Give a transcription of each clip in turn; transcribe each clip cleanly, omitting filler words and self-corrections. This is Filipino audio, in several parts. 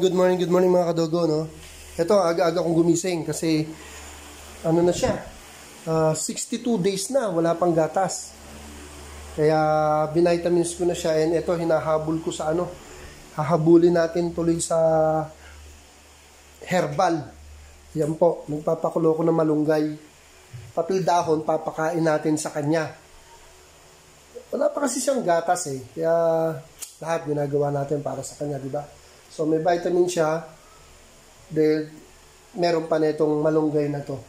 good morning mga kadogo, no? Ito, aga-aga kong gumising kasi ano na siya, 62 days na, wala pang gatas. Kaya binitamins ko na siya and ito, hinahabol ko sa ano, hahabulin natin tuloy sa herbal. Yan po, magpapakulo ko ng malunggay. Papel dahon, papakain natin sa kanya. Wala pa kasi siyang gatas eh, kaya lahat ginagawa natin para sa kanya, di ba? So may vitamin siya, dahil meron pa na itong malunggay na to.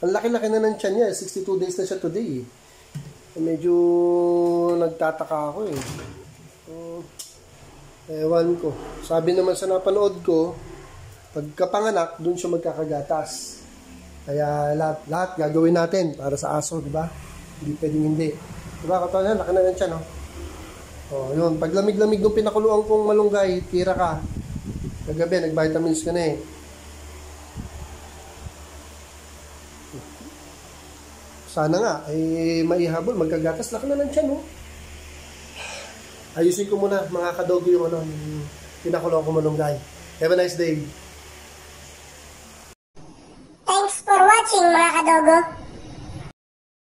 Ang laki-laki na ng tiyan niya, 62 days na siya today eh. Medyo nagtataka ako eh. Ewan ko. Sabi naman sa napanood ko, pagkapanganak, dun siya magkakagatas. Kaya lahat gagawin natin para sa aso, di ba? Hindi pwedeng hindi. Di ba, katawa na, laki na ng tiyan, no? O, yun. Pag lamig-lamig nung pinakuluan kong malunggay, tira ka. Kagabi, nag-vitamins ka na eh. Sana nga, ay maihabol, magkagatas, laki na ng tiyan, no? Ayusin ko muna, mga kadogo, yung ano, pinakulong ko malunggay. Have a nice day. Thanks for watching, mga kadogo.